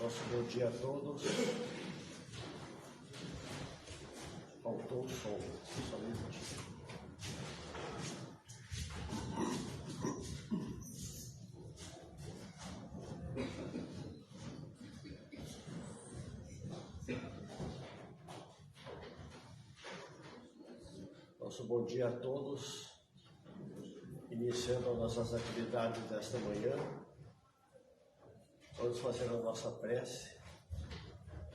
Nosso bom dia a todos. Faltou o som, só um minutinho. Nosso bom dia a todos. Iniciando as nossas atividades desta manhã, vamos fazer a nossa prece,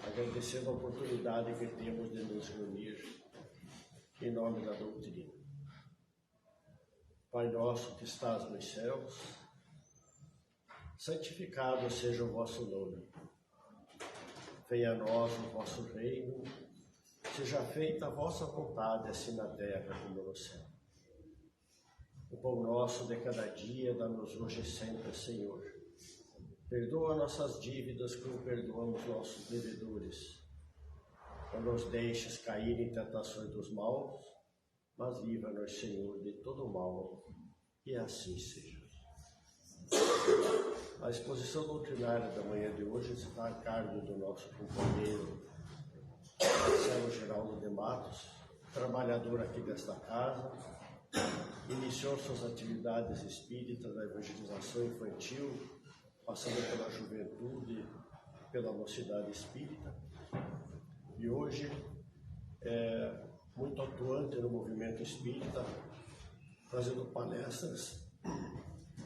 agradecendo a oportunidade que temos de nos reunir em nome da doutrina. Pai nosso que estás nos céus, santificado seja o vosso nome. Venha a nós o vosso reino, seja feita a vossa vontade, assim na terra como no céu. O pão nosso de cada dia, dá-nos hoje e sempre, Senhor. Perdoa nossas dívidas, como perdoamos nossos devedores. Não nos deixes cair em tentações dos maus, mas livra-nos, Senhor, de todo o mal, e assim seja. A exposição doutrinária da manhã de hoje está a cargo do nosso companheiro Marcelo Geraldo de Matos, trabalhador aqui desta casa. Iniciou suas atividades espíritas da evangelização infantil, passando pela juventude, pela mocidade espírita, e hoje é muito atuante no movimento espírita, fazendo palestras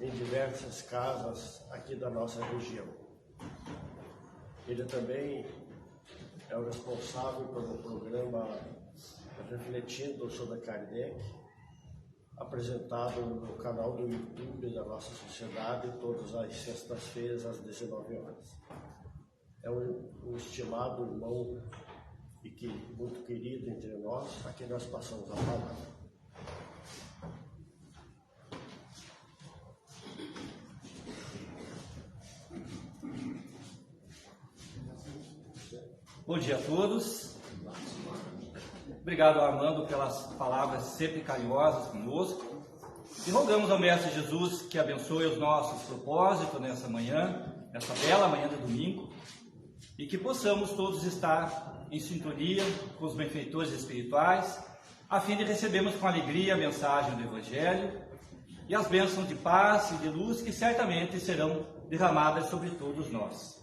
em diversas casas aqui da nossa região. Ele também é o responsável pelo programa Refletindo sobre Kardec, apresentado no canal do YouTube da nossa sociedade, todas as sextas-feiras, às 19 horas. É um estimado irmão e muito querido entre nós, a quem nós passamos a palavra. Bom dia a todos. Obrigado, Armando, pelas palavras sempre carinhosas conosco. E rogamos ao Mestre Jesus que abençoe os nossos propósitos nessa manhã, nessa bela manhã de domingo, e que possamos todos estar em sintonia com os benfeitores espirituais, a fim de recebermos com alegria a mensagem do Evangelho e as bênçãos de paz e de luz que certamente serão derramadas sobre todos nós.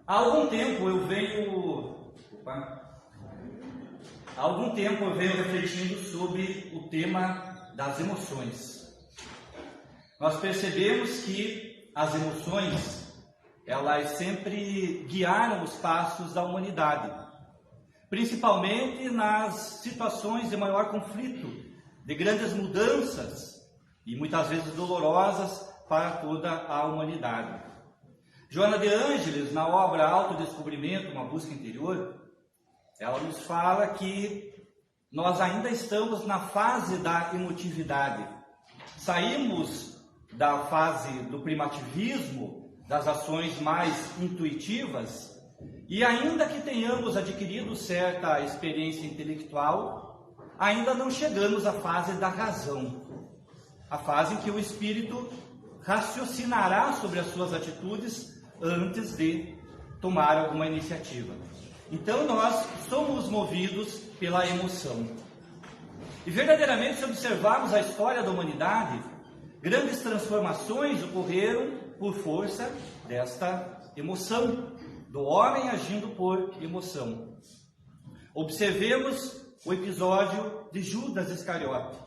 Há algum tempo eu venho refletindo sobre o tema das emoções. Nós percebemos que as emoções, elas sempre guiaram os passos da humanidade, principalmente nas situações de maior conflito, de grandes mudanças e muitas vezes dolorosas para toda a humanidade. Joana de Ângeles, na obra Autodescobrimento, uma busca interior, ela nos fala que nós ainda estamos na fase da emotividade. Saímos da fase do primitivismo, das ações mais intuitivas, e ainda que tenhamos adquirido certa experiência intelectual, ainda não chegamos à fase da razão, a fase em que o espírito raciocinará sobre as suas atitudes antes de tomar alguma iniciativa. Então nós somos movidos pela emoção. E verdadeiramente, se observarmos a história da humanidade, grandes transformações ocorreram por força desta emoção, do homem agindo por emoção. Observemos o episódio de Judas Iscariote,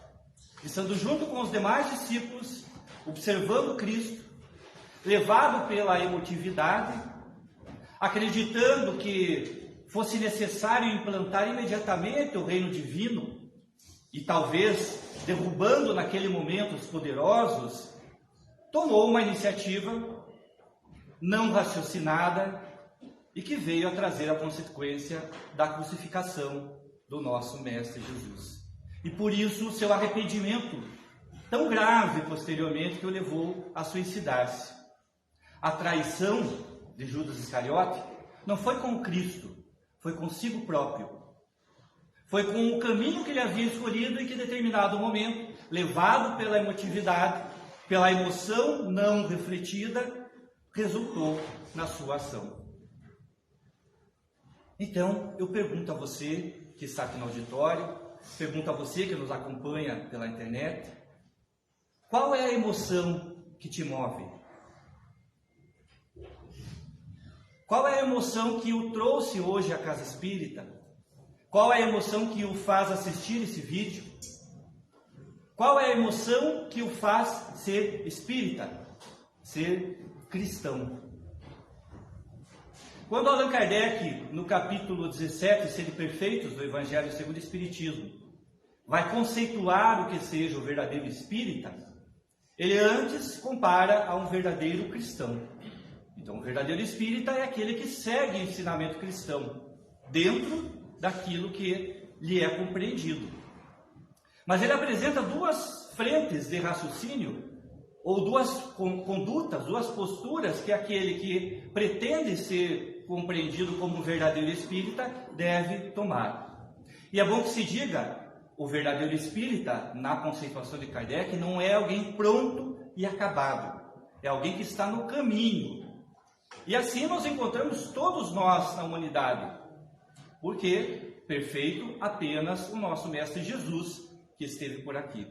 estando junto com os demais discípulos, observando Cristo, levado pela emotividade, acreditando que fosse necessário implantar imediatamente o reino divino e talvez derrubando naquele momento os poderosos, tomou uma iniciativa não raciocinada e que veio a trazer a consequência da crucificação do nosso Mestre Jesus. E por isso o seu arrependimento tão grave posteriormente que o levou a suicidar-se. A traição de Judas Iscariote não foi com Cristo, foi consigo próprio. Foi com o caminho que ele havia escolhido e que, em determinado momento, levado pela emotividade, pela emoção não refletida, resultou na sua ação. Então, eu pergunto a você que está aqui no auditório, pergunto a você que nos acompanha pela internet, qual é a emoção que te move? Qual é a emoção que o trouxe hoje à Casa Espírita? Qual é a emoção que o faz assistir esse vídeo? Qual é a emoção que o faz ser espírita, ser cristão? Quando Allan Kardec, no capítulo 17, Sede Perfeitos, do Evangelho segundo o Espiritismo, vai conceituar o que seja o verdadeiro espírita, ele antes compara a um verdadeiro cristão. Então, o verdadeiro espírita é aquele que segue o ensinamento cristão, dentro daquilo que lhe é compreendido. Mas ele apresenta duas frentes de raciocínio, ou duas condutas, duas posturas que aquele que pretende ser compreendido como verdadeiro espírita deve tomar. E é bom que se diga, o verdadeiro espírita, na conceituação de Kardec, não é alguém pronto e acabado, é alguém que está no caminho. E assim nós encontramos todos nós na humanidade, porque perfeito apenas o nosso Mestre Jesus, que esteve por aqui.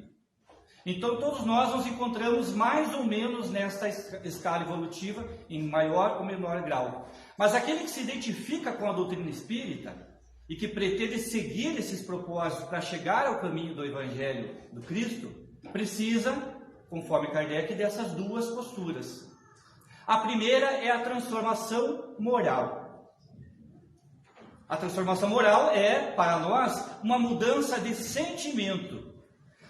Então todos nós nos encontramos mais ou menos nesta escala evolutiva, em maior ou menor grau. Mas aquele que se identifica com a doutrina espírita e que pretende seguir esses propósitos para chegar ao caminho do Evangelho do Cristo, precisa, conforme Kardec, dessas duas posturas. A primeira é a transformação moral. A transformação moral é, para nós, uma mudança de sentimento.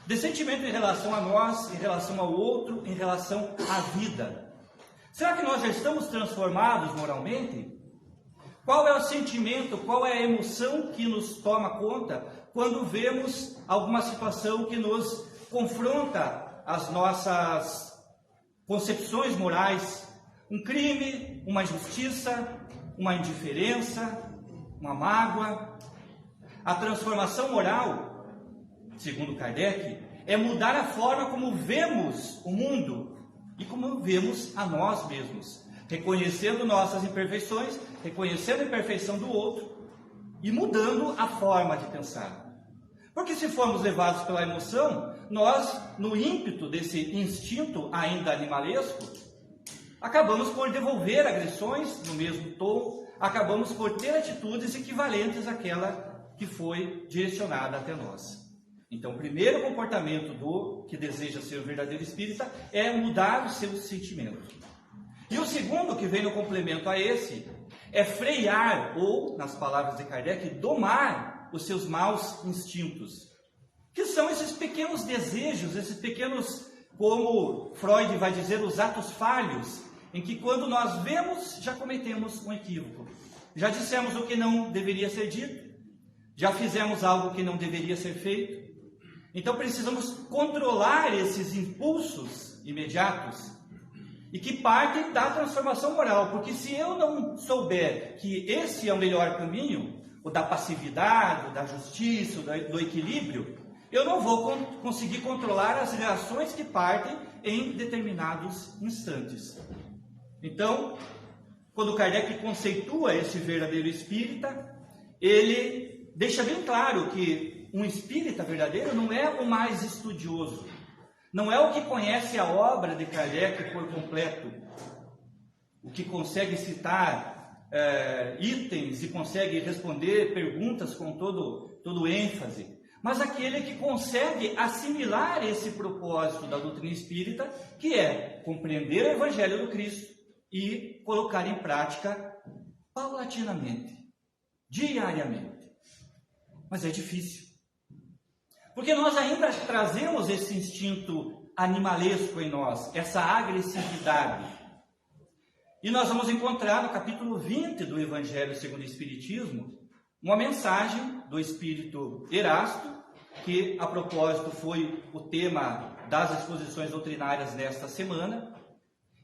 De sentimento em relação a nós, em relação ao outro, em relação à vida. Será que nós já estamos transformados moralmente? Qual é o sentimento, qual é a emoção que nos toma conta quando vemos alguma situação que nos confronta as nossas concepções morais? Um crime, uma injustiça, uma indiferença, uma mágoa. A transformação moral, segundo Kardec, é mudar a forma como vemos o mundo e como vemos a nós mesmos, reconhecendo nossas imperfeições, reconhecendo a imperfeição do outro e mudando a forma de pensar. Porque se formos levados pela emoção, nós, no ímpeto desse instinto ainda animalesco, acabamos por devolver agressões no mesmo tom, acabamos por ter atitudes equivalentes àquela que foi direcionada até nós. Então, o primeiro comportamento do que deseja ser o verdadeiro espírita é mudar o seu sentimento. E o segundo, que vem no complemento a esse, é frear, ou, nas palavras de Kardec, domar os seus maus instintos. Que são esses pequenos desejos, esses pequenos, como Freud vai dizer, os atos falhos, em que quando nós vemos, já cometemos um equívoco. Já dissemos o que não deveria ser dito, já fizemos algo que não deveria ser feito. Então precisamos controlar esses impulsos imediatos e que partem da transformação moral, porque se eu não souber que esse é o melhor caminho, o da passividade, da justiça, do equilíbrio, eu não vou conseguir controlar as reações que partem em determinados instantes. Então, quando Kardec conceitua esse verdadeiro espírita, ele deixa bem claro que um espírita verdadeiro não é o mais estudioso, não é o que conhece a obra de Kardec por completo, o que consegue citar itens e consegue responder perguntas com todo ênfase, mas aquele que consegue assimilar esse propósito da doutrina espírita, que é compreender o Evangelho do Cristo e colocar em prática paulatinamente, diariamente. Mas é difícil. Porque nós ainda trazemos esse instinto animalesco em nós, essa agressividade. E nós vamos encontrar no capítulo 20 do Evangelho segundo o Espiritismo, uma mensagem do Espírito Erasto, que a propósito foi o tema das exposições doutrinárias desta semana,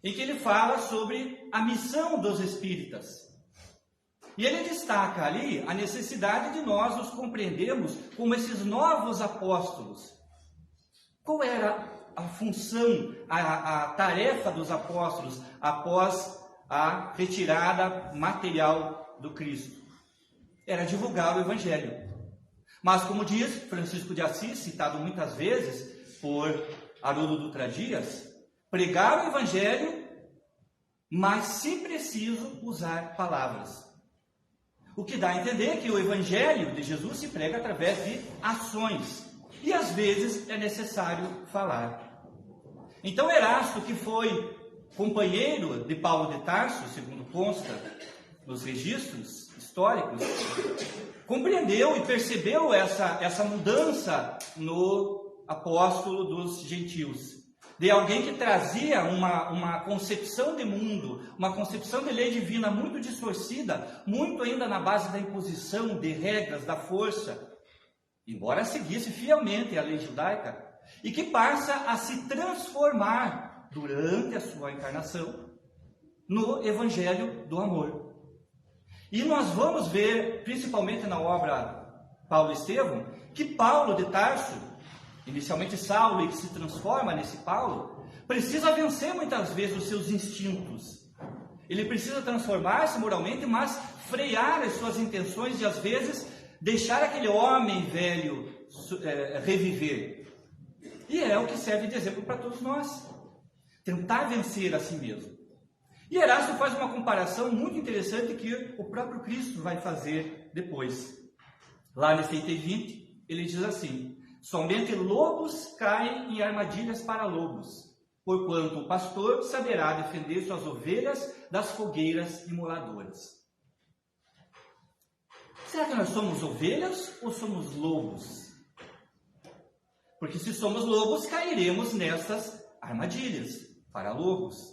em que ele fala sobre a missão dos espíritas. E ele destaca ali a necessidade de nós nos compreendermos como esses novos apóstolos. Qual era a função, a tarefa dos apóstolos após a retirada material do Cristo? Era divulgar o Evangelho. Mas, como diz Francisco de Assis, citado muitas vezes por Haroldo Dutra Dias, pregar o Evangelho, mas se preciso usar palavras. O que dá a entender que o Evangelho de Jesus se prega através de ações. E às vezes é necessário falar. Então Erasto, que foi companheiro de Paulo de Tarso, segundo consta nos registros históricos, compreendeu e percebeu essa mudança no apóstolo dos gentios. De alguém que trazia uma concepção de mundo, uma concepção de lei divina muito distorcida, muito ainda na base da imposição, de regras, da força, embora seguisse fielmente a lei judaica, e que passa a se transformar durante a sua encarnação no Evangelho do amor. E nós vamos ver, principalmente na obra Paulo Estevão, que Paulo de Tarso, inicialmente Saulo, e que se transforma nesse Paulo, precisa vencer muitas vezes os seus instintos. Ele precisa transformar-se moralmente, mas frear as suas intenções e às vezes deixar aquele homem velho reviver. E é o que serve de exemplo para todos nós. Tentar vencer a si mesmo. E Erasto faz uma comparação muito interessante que o próprio Cristo vai fazer depois. Lá nesse item 20, ele diz assim: somente lobos caem em armadilhas para lobos, porquanto o pastor saberá defender suas ovelhas das fogueiras imoladoras. Será que nós somos ovelhas ou somos lobos? Porque se somos lobos, cairemos nessas armadilhas para lobos.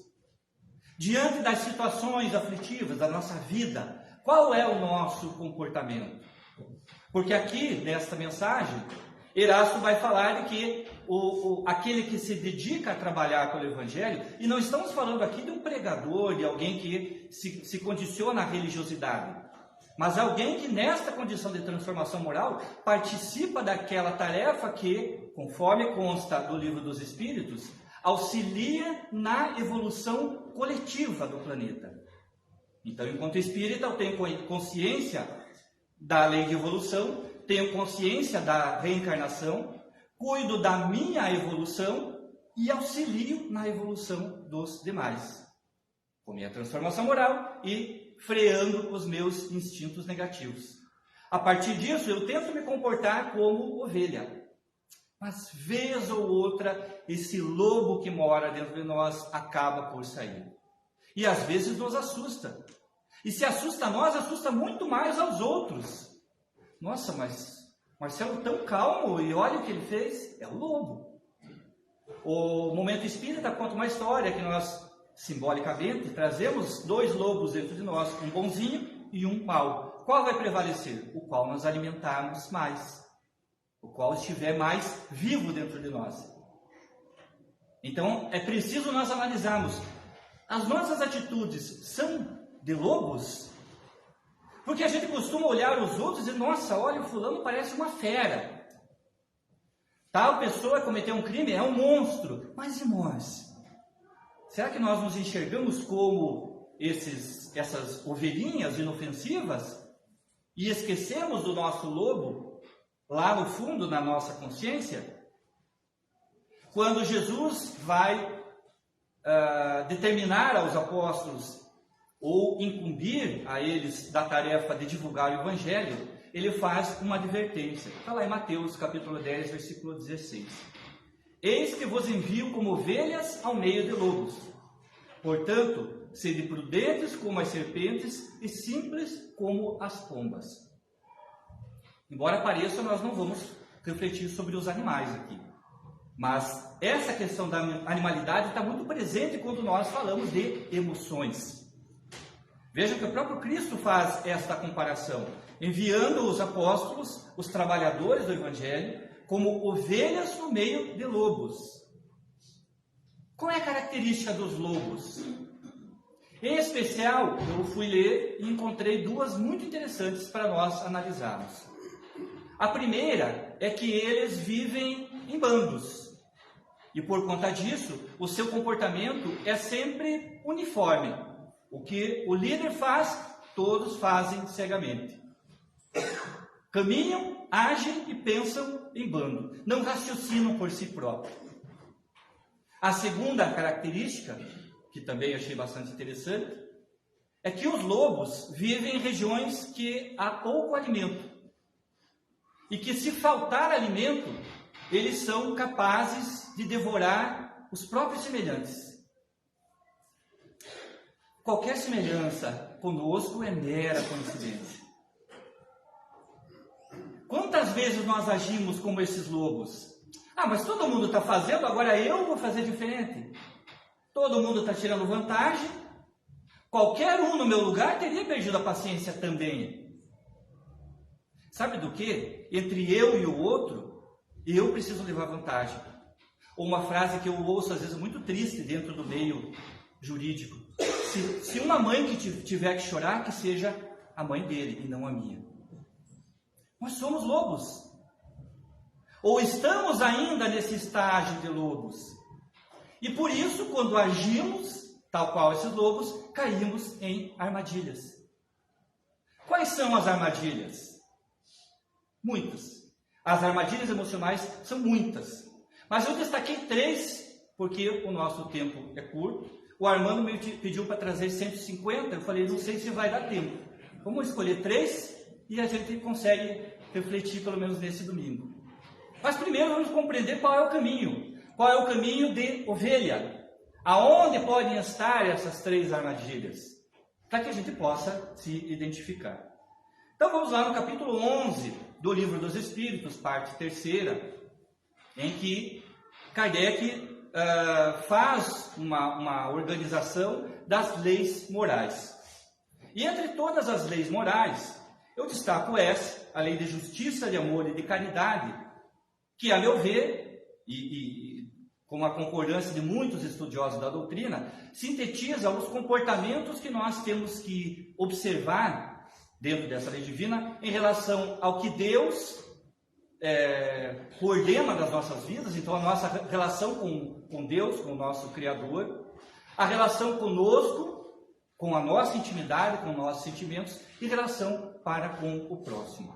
Diante das situações aflitivas da nossa vida, qual é o nosso comportamento? Porque aqui, nesta mensagem, Erasto vai falar de que aquele que se dedica a trabalhar pelo Evangelho, e não estamos falando aqui de um pregador, de alguém que se condiciona à religiosidade, mas alguém que nesta condição de transformação moral participa daquela tarefa que, conforme consta do Livro dos Espíritos, auxilia na evolução coletiva do planeta. Então, enquanto espírita, eu tenho consciência da lei de evolução, tenho consciência da reencarnação, cuido da minha evolução e auxilio na evolução dos demais, com minha transformação moral e freando os meus instintos negativos. A partir disso, eu tento me comportar como ovelha. Mas, vez ou outra, esse lobo que mora dentro de nós acaba por sair. E às vezes nos assusta. E se assusta a nós, assusta muito mais aos outros. Nossa, mas Marcelo tão calmo, e olha o que ele fez. É o lobo. O Momento Espírita conta uma história que nós, simbolicamente, trazemos dois lobos dentro de nós, um bonzinho e um mau. Qual vai prevalecer? O qual nós alimentarmos mais. O qual estiver mais vivo dentro de nós. Então, é preciso nós analisarmos. As nossas atitudes são de lobos? Porque a gente costuma olhar os outros e dizer, nossa, olha, o fulano parece uma fera. Tal pessoa cometeu um crime, é um monstro. Mas e nós? Será que nós nos enxergamos como essas ovelhinhas inofensivas? E esquecemos do nosso lobo? Lá no fundo, na nossa consciência, quando Jesus vai determinar aos apóstolos ou incumbir a eles da tarefa de divulgar o Evangelho, ele faz uma advertência. Está lá em Mateus capítulo 10, versículo 16. Eis que vos envio como ovelhas ao meio de lobos. Portanto, sede prudentes como as serpentes e simples como as pombas. Embora pareça, nós não vamos refletir sobre os animais aqui. Mas essa questão da animalidade está muito presente quando nós falamos de emoções. Vejam que o próprio Cristo faz esta comparação, enviando os apóstolos, os trabalhadores do Evangelho, como ovelhas no meio de lobos. Qual é a característica dos lobos? Em especial, eu fui ler e encontrei duas muito interessantes para nós analisarmos. A primeira é que eles vivem em bandos. E por conta disso, o seu comportamento é sempre uniforme. O que o líder faz, todos fazem cegamente. Caminham, agem e pensam em bando. Não raciocinam por si próprios. A segunda característica, que também achei bastante interessante, é que os lobos vivem em regiões que há pouco alimento. E que se faltar alimento, eles são capazes de devorar os próprios semelhantes. Qualquer semelhança conosco é mera coincidência. Quantas vezes nós agimos como esses lobos? Ah, mas todo mundo está fazendo, agora eu vou fazer diferente. Todo mundo está tirando vantagem. Qualquer um no meu lugar teria perdido a paciência também. Sabe do que? Entre eu e o outro, eu preciso levar vantagem. Ou uma frase que eu ouço às vezes muito triste dentro do meio jurídico. Se uma mãe que tiver que chorar, que seja a mãe dele e não a minha. Nós somos lobos. Ou estamos ainda nesse estágio de lobos. E por isso, quando agimos, tal qual esses lobos, caímos em armadilhas. Quais são as armadilhas? Muitas. As armadilhas emocionais são muitas. Mas eu destaquei 3, porque o nosso tempo é curto. O Armando me pediu para trazer 150, eu falei, não sei se vai dar tempo. Vamos escolher 3 e a gente consegue refletir pelo menos nesse domingo. Mas primeiro vamos compreender qual é o caminho. Qual é o caminho de ovelha? Aonde podem estar essas 3 armadilhas? Para que a gente possa se identificar. Então vamos lá no capítulo 11 do Livro dos Espíritos, parte 3ª, em que Kardec faz uma organização das leis morais. E entre todas as leis morais, eu destaco essa, a lei de justiça, de amor e de caridade, que, a meu ver, e com a concordância de muitos estudiosos da doutrina, sintetiza os comportamentos que nós temos que observar dentro dessa lei divina em relação ao que Deus coordena das nossas vidas. Então a nossa relação com Deus, com o nosso Criador, a relação conosco, com a nossa intimidade, com os nossos sentimentos, e relação para com o próximo.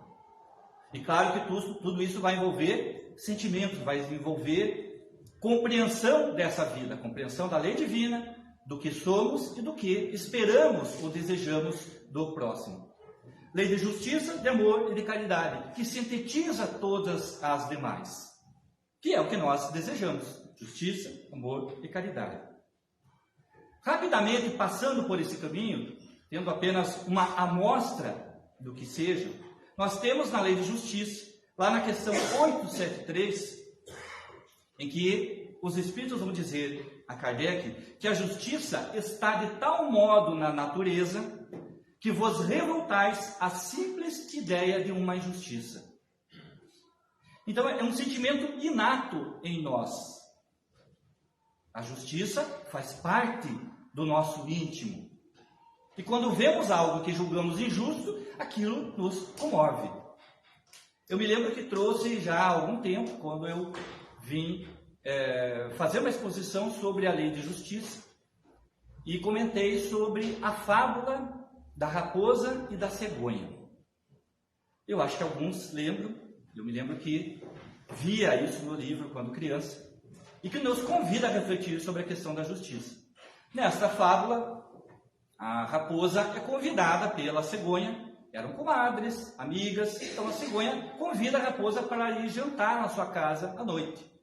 E claro que tudo isso vai envolver sentimentos, vai envolver compreensão dessa vida, compreensão da lei divina, do que somos e do que esperamos ou desejamos do próximo. Lei de justiça, de amor e de caridade, que sintetiza todas as demais, que é o que nós desejamos: justiça, amor e caridade. Rapidamente, passando por esse caminho, tendo apenas uma amostra do que seja, nós temos na lei de justiça, lá na questão 873, em que os Espíritos vão dizer a Kardec que a justiça está de tal modo na natureza que vos revoltais à simples ideia de uma injustiça. Então é um sentimento inato em nós. A justiça faz parte do nosso íntimo. E quando vemos algo que julgamos injusto, aquilo nos comove. Eu me lembro que trouxe já há algum tempo, quando eu vim fazer uma exposição sobre a lei de justiça, e comentei sobre a fábula da raposa e da cegonha. Eu acho que alguns lembram, eu me lembro que via isso no livro quando criança, e que nos convida a refletir sobre a questão da justiça. Nesta fábula, a raposa é convidada pela cegonha, eram comadres, amigas, então a cegonha convida a raposa para ir jantar na sua casa à noite.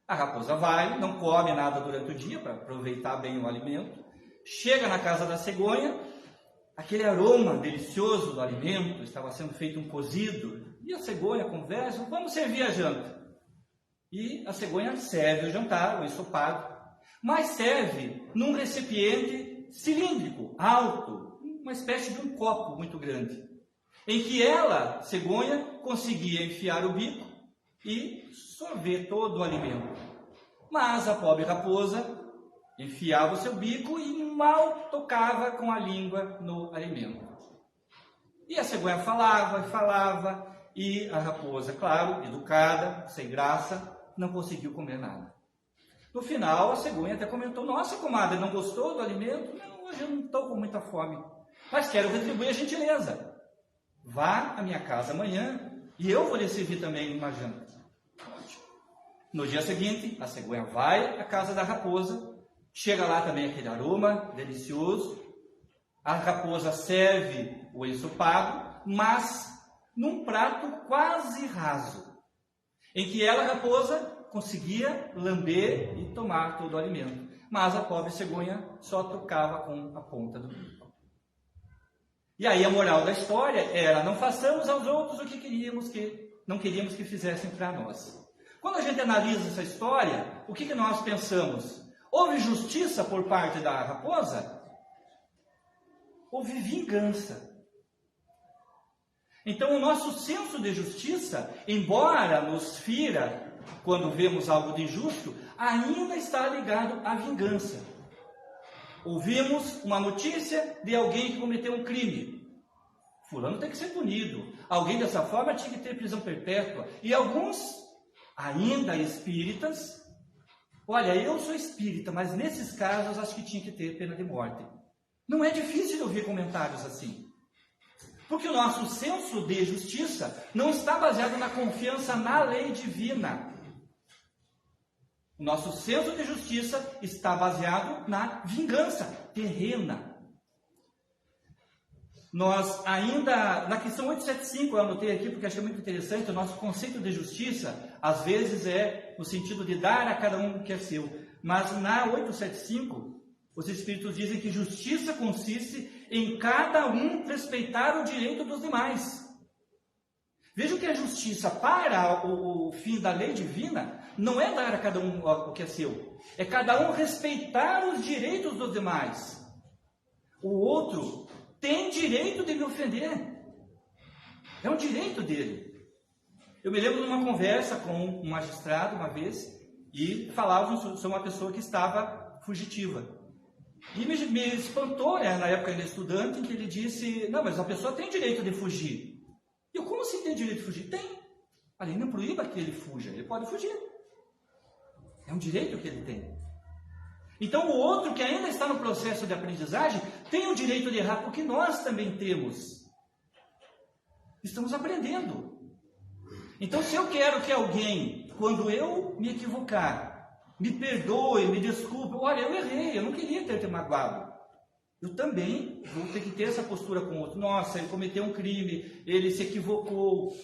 A raposa vai, não come nada durante o dia para aproveitar bem o alimento, chega na casa da cegonha, aquele aroma delicioso do alimento, estava sendo feito um cozido, e a cegonha conversa, vamos servir a janta. E a cegonha serve o jantar, o ensopado, mas serve num recipiente cilíndrico, alto, uma espécie de um copo muito grande, em que ela, cegonha, conseguia enfiar o bico e sorver todo o alimento. Mas a pobre raposa enfiava o seu bico e mal tocava com a língua no alimento. E a cegonha falava e falava, e a raposa, claro, educada, sem graça, não conseguiu comer nada. No final, a cegonha até comentou: nossa, comadre, não gostou do alimento? Não, hoje eu não estou com muita fome, mas quero retribuir a gentileza. Vá à minha casa amanhã e eu vou lhe servir também uma janta. Ótimo. No dia seguinte, a cegonha vai à casa da raposa, chega lá também aquele aroma delicioso, a raposa serve o ensopado, mas num prato quase raso, em que ela, a raposa, conseguia lamber e tomar todo o alimento, mas a pobre cegonha só tocava com a ponta do bico. E aí a moral da história era: não façamos aos outros o que não queríamos que fizessem para nós. Quando a gente analisa essa história, o que nós pensamos? Houve justiça por parte da raposa? Houve vingança. Então o nosso senso de justiça, embora nos fira quando vemos algo de injusto, ainda está ligado à vingança. Ouvimos uma notícia de alguém que cometeu um crime. Fulano tem que ser punido. Alguém dessa forma tinha que ter prisão perpétua. E alguns, ainda espíritas, olha, eu sou espírita, mas nesses casos acho que tinha que ter pena de morte. Não é difícil de ouvir comentários assim. Porque o nosso senso de justiça não está baseado na confiança na lei divina. O nosso senso de justiça está baseado na vingança terrena. Nós ainda, na questão 875, eu anotei aqui porque achei muito interessante, o nosso conceito de justiça, às vezes é no sentido de dar a cada um o que é seu. Mas na 875, os Espíritos dizem que justiça consiste em cada um respeitar o direito dos demais. Vejam que a justiça para o fim da lei divina não é dar a cada um o que é seu. É cada um respeitar os direitos dos demais. O outro tem direito de me ofender. É um direito dele. Eu me lembro de uma conversa com um magistrado uma vez e falávamos sobre uma pessoa que estava fugitiva. E me espantou, na época ainda estudante, em que ele disse: não, mas a pessoa tem direito de fugir. E eu: como assim tem direito de fugir? Tem. A lei não proíbe que ele fuja, ele pode fugir. É um direito que ele tem. Então o outro que ainda está no processo de aprendizagem tem o direito de errar, porque nós também temos. Estamos aprendendo. Então se eu quero que alguém, quando eu me equivocar, me perdoe, me desculpe, olha, eu errei, eu não queria ter te magoado. Eu também vou ter que ter essa postura com o outro. Nossa, ele cometeu um crime, ele se equivocou.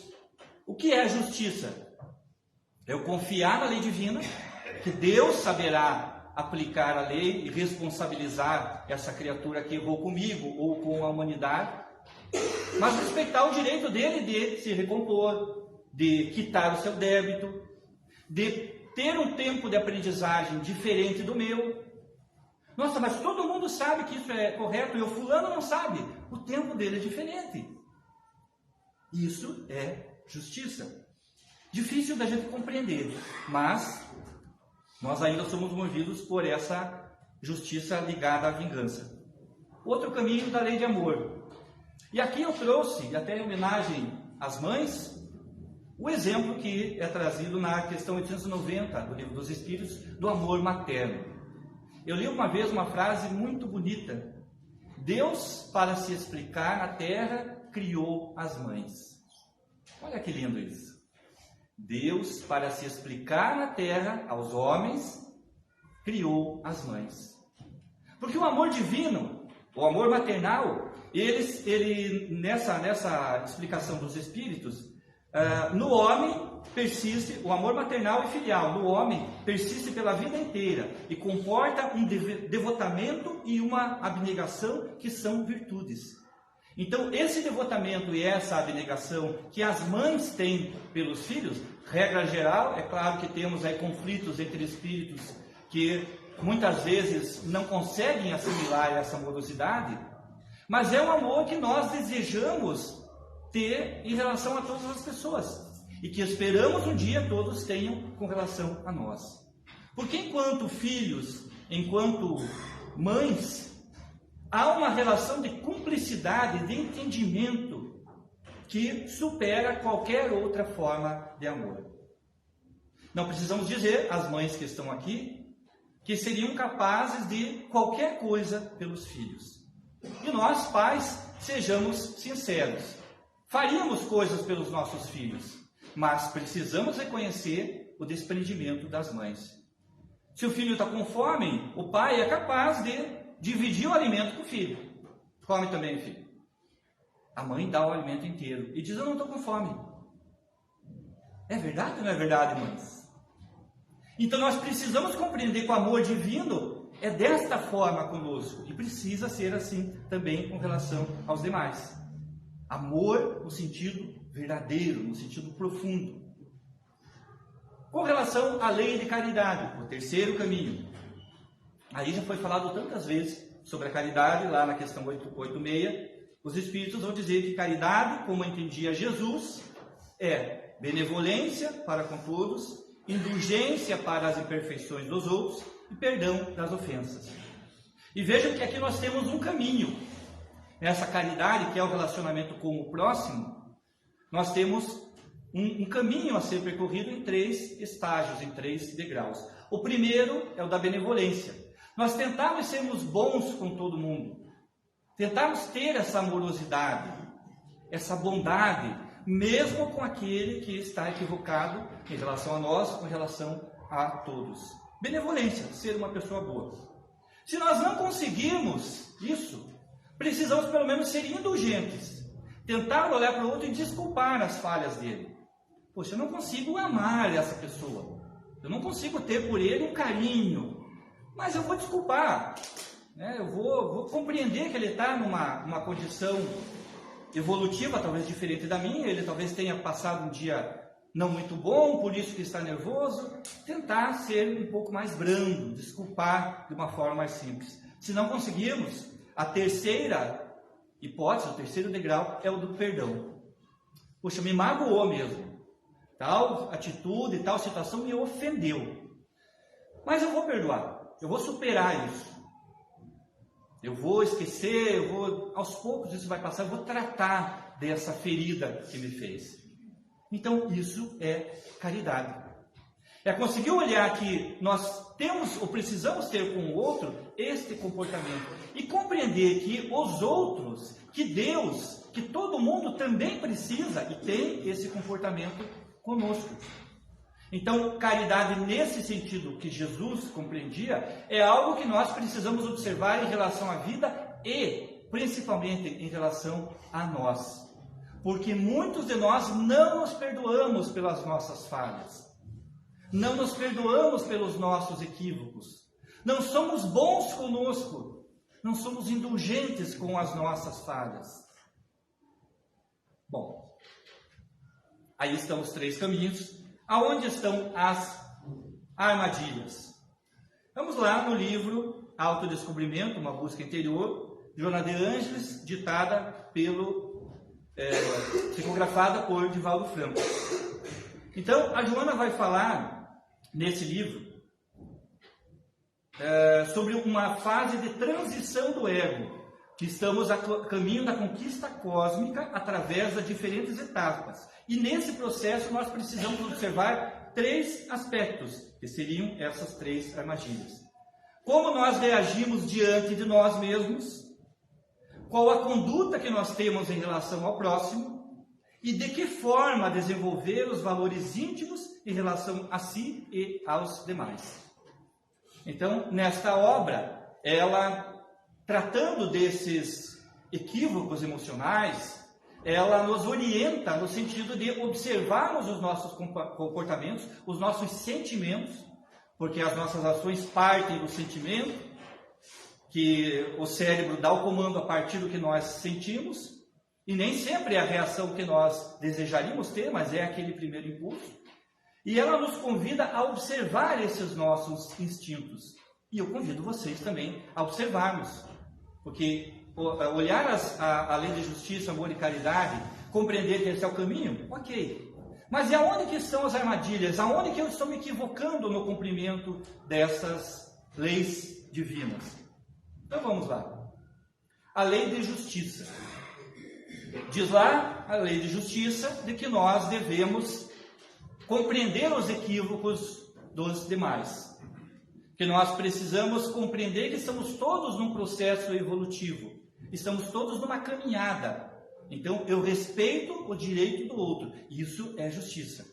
O que é a justiça? Eu confiar na lei divina, que Deus saberá aplicar a lei e responsabilizar essa criatura que errou comigo ou com a humanidade, mas respeitar o direito dele de se recompor, de quitar o seu débito, de ter um tempo de aprendizagem diferente do meu. Nossa, mas todo mundo sabe que isso é correto e o fulano não sabe. O tempo dele é diferente. Isso é justiça. Difícil da gente compreender, mas nós ainda somos movidos por essa justiça ligada à vingança. Outro caminho da lei de amor. E aqui eu trouxe, até em homenagem às mães, o exemplo que é trazido na questão 890 do Livro dos Espíritos, do amor materno. Eu li uma vez uma frase muito bonita: Deus, para se explicar na terra, criou as mães. Olha que lindo isso. Deus, para se explicar na terra aos homens, criou as mães. Porque o amor divino, o amor maternal, ele nessa explicação dos Espíritos, no homem persiste, o amor maternal e filial no homem persiste pela vida inteira e comporta um devotamento e uma abnegação que são virtudes. Então, esse devotamento e essa abnegação que as mães têm pelos filhos, regra geral, é claro que temos aí conflitos entre espíritos que muitas vezes não conseguem assimilar essa amorosidade, mas é um amor que nós desejamos ter em relação a todas as pessoas e que esperamos um dia todos tenham com relação a nós. Porque enquanto filhos, enquanto mães, há uma relação de cumplicidade, de entendimento que supera qualquer outra forma de amor. Não precisamos dizer, as mães que estão aqui, que seriam capazes de qualquer coisa pelos filhos. E nós, pais, sejamos sinceros. Faríamos coisas pelos nossos filhos, mas precisamos reconhecer o desprendimento das mães. Se o filho está com fome, o pai é capaz de dividir o alimento com o filho. Come também, filho. A mãe dá o alimento inteiro e diz: eu não estou com fome. É verdade ou não é verdade, mães? Então nós precisamos compreender que o amor divino é desta forma conosco e precisa ser assim também com relação aos demais. Amor no sentido verdadeiro, no sentido profundo. Com relação à lei de caridade, o terceiro caminho. Aí já foi falado tantas vezes sobre a caridade, lá na questão 886. Os Espíritos vão dizer que caridade, como entendia Jesus, é benevolência para com todos, indulgência para as imperfeições dos outros e perdão das ofensas. E vejam que aqui nós temos um caminho. Nessa caridade, que é o relacionamento com o próximo, nós temos um caminho a ser percorrido em 3 estágios, em 3 degraus. O primeiro é o da benevolência. Nós tentamos sermos bons com todo mundo. Tentamos ter essa amorosidade, essa bondade, mesmo com aquele que está equivocado em relação a nós, com relação a todos. Benevolência, ser uma pessoa boa. Se nós não conseguirmos isso, precisamos pelo menos ser indulgentes. Tentar olhar para o outro e desculpar as falhas dele. Poxa, eu não consigo amar essa pessoa. Eu não consigo ter por ele um carinho. Mas eu vou desculpar. Eu vou compreender que ele está numa condição evolutiva, talvez diferente da minha. Ele talvez tenha passado um dia não muito bom, por isso que está nervoso. Tentar ser um pouco mais brando, desculpar de uma forma mais simples. Se não conseguirmos, a terceira hipótese, o terceiro degrau, é o do perdão. Poxa, me magoou mesmo. Tal atitude, tal situação me ofendeu. Mas eu vou perdoar. Eu vou superar isso. Eu vou esquecer, aos poucos isso vai passar, eu vou tratar dessa ferida que me fez. Então, isso é caridade. É conseguir olhar que nós temos ou precisamos ter com o outro este comportamento e compreender que os outros, que Deus, que todo mundo também precisa e tem esse comportamento conosco. Então, caridade nesse sentido que Jesus compreendia é algo que nós precisamos observar em relação à vida e principalmente em relação a nós. Porque muitos de nós não nos perdoamos pelas nossas falhas. Não nos perdoamos pelos nossos equívocos. Não somos bons conosco. Não somos indulgentes com as nossas falhas. Bom, aí estão os 3 caminhos. Aonde estão as armadilhas? Vamos lá no livro Autodescobrimento, uma busca interior, Joana de Ângeles, ditada psicografada por Divaldo Franco. Então, a Joana vai falar nesse livro sobre uma fase de transição do ego, que estamos a caminho da conquista cósmica através das diferentes etapas. E nesse processo nós precisamos observar 3 aspectos, que seriam essas 3 armadilhas. Como nós reagimos diante de nós mesmos, qual a conduta que nós temos em relação ao próximo, e de que forma desenvolver os valores íntimos em relação a si e aos demais. Então, nesta obra, ela, tratando desses equívocos emocionais, ela nos orienta no sentido de observarmos os nossos comportamentos, os nossos sentimentos, porque as nossas ações partem do sentimento, que o cérebro dá o comando a partir do que nós sentimos, e nem sempre é a reação que nós desejaríamos ter, mas é aquele primeiro impulso. E ela nos convida a observar esses nossos instintos. E eu convido vocês também a observarmos, porque olhar a lei de justiça, amor e caridade, compreender que esse é o caminho, ok. Mas e aonde que estão as armadilhas? Aonde que eu estou me equivocando no cumprimento dessas leis divinas? Então vamos lá. A lei de justiça. Diz lá a lei de justiça de que nós devemos compreender os equívocos dos demais. que nós precisamos compreender que estamos todos num processo evolutivo, estamos todos numa caminhada. Então, eu respeito o direito do outro, isso é justiça.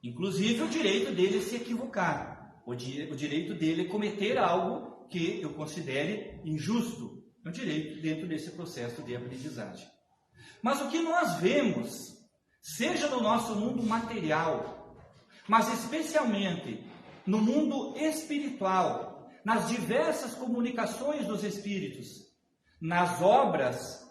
Inclusive, o direito dele se equivocar, o direito dele cometer algo que eu considere injusto, é um direito dentro desse processo de aprendizagem. Mas o que nós vemos, seja no nosso mundo material, mas especialmente no mundo espiritual, nas diversas comunicações dos espíritos, nas obras,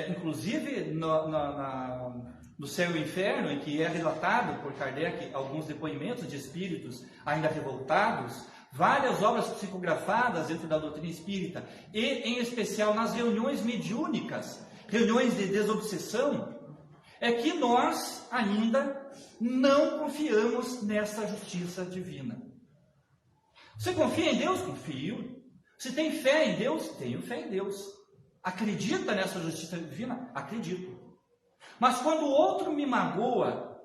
inclusive no Céu e Inferno, em que é relatado por Kardec alguns depoimentos de espíritos ainda revoltados, várias obras psicografadas dentro da doutrina espírita, e em especial nas reuniões mediúnicas, reuniões de desobsessão, é que nós ainda não confiamos nessa justiça divina. Você confia em Deus? Confio. Você tem fé em Deus? Tenho fé em Deus. Acredita nessa justiça divina? Acredito. Mas quando o outro me magoa,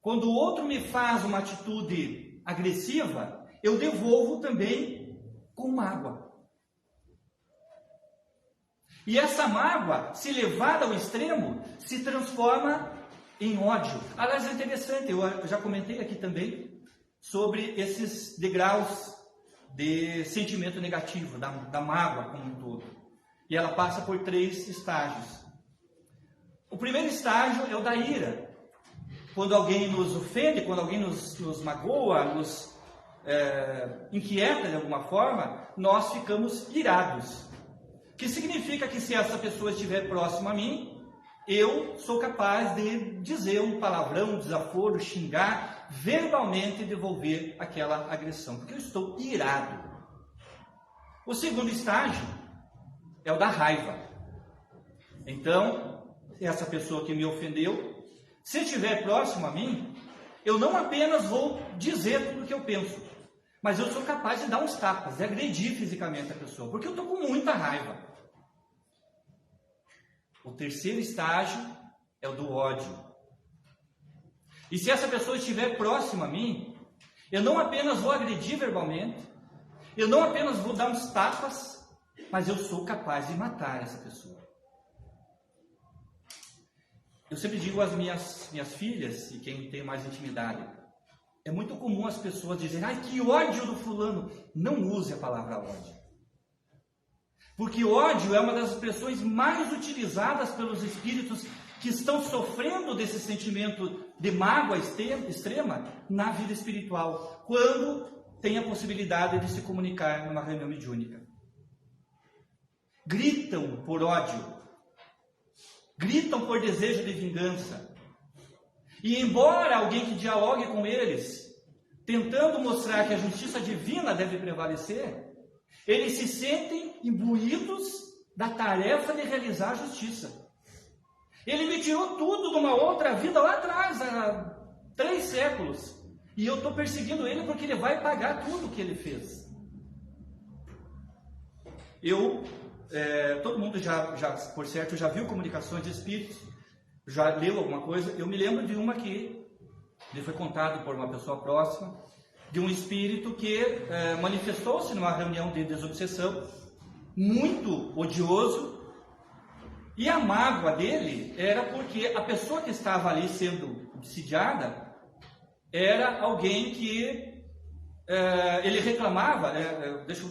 quando o outro me faz uma atitude agressiva, eu devolvo também com mágoa. E essa mágoa, se levada ao extremo, se transforma em ódio. Aliás, é interessante, eu já comentei aqui também sobre esses degraus de sentimento negativo, da mágoa como um todo. E ela passa por 3 estágios. O primeiro estágio é o da ira. Quando alguém nos ofende, quando alguém nos magoa, nos inquieta de alguma forma, nós ficamos irados. Que significa que se essa pessoa estiver próxima a mim, eu sou capaz de dizer um palavrão, um desaforo, xingar, verbalmente devolver aquela agressão, porque eu estou irado. O segundo estágio é o da raiva. Então, essa pessoa que me ofendeu, se estiver próximo a mim, eu não apenas vou dizer tudo o que eu penso, mas eu sou capaz de dar uns tapas, de agredir fisicamente a pessoa, porque eu estou com muita raiva. O terceiro estágio é o do ódio. E se essa pessoa estiver próxima a mim, eu não apenas vou agredir verbalmente, eu não apenas vou dar uns tapas, mas eu sou capaz de matar essa pessoa. Eu sempre digo às minhas filhas, e quem tem mais intimidade, é muito comum as pessoas dizerem: ai, que ódio do fulano. Não use a palavra ódio. Porque ódio é uma das expressões mais utilizadas pelos espíritos que estão sofrendo desse sentimento de mágoa extrema na vida espiritual, quando tem a possibilidade de se comunicar numa reunião mediúnica. Gritam por ódio, gritam por desejo de vingança. E embora alguém que dialogue com eles, tentando mostrar que a justiça divina deve prevalecer, eles se sentem imbuídos da tarefa de realizar a justiça. Ele me tirou tudo de uma outra vida lá atrás, há 3 séculos. E eu estou perseguindo ele porque ele vai pagar tudo o que ele fez. Todo mundo por certo, já viu comunicações de espíritos, já leu alguma coisa. Eu me lembro de uma que me foi contado por uma pessoa próxima, de um espírito que manifestou-se numa reunião de desobsessão, muito odioso, e a mágoa dele era porque a pessoa que estava ali sendo obsidiada era alguém que ele reclamava, deixa eu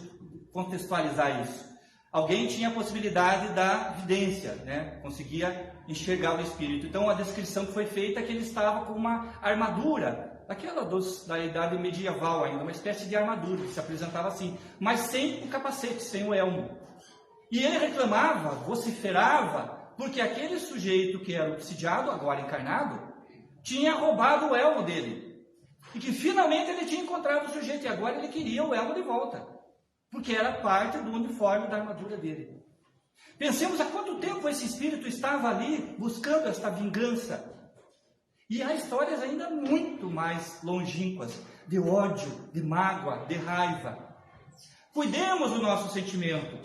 contextualizar isso, alguém tinha a possibilidade da vidência, conseguia enxergar o espírito. Então a descrição que foi feita é que ele estava com uma armadura, aquela da idade medieval ainda, uma espécie de armadura que se apresentava assim, mas sem o capacete, sem o elmo. E ele reclamava, vociferava, porque aquele sujeito que era obsidiado, agora encarnado, tinha roubado o elmo dele. E que finalmente ele tinha encontrado o sujeito, e agora ele queria o elmo de volta, porque era parte do uniforme da armadura dele. Pensemos há quanto tempo esse espírito estava ali buscando esta vingança. E há histórias ainda muito mais longínquas, de ódio, de mágoa, de raiva. Cuidemos do nosso sentimento.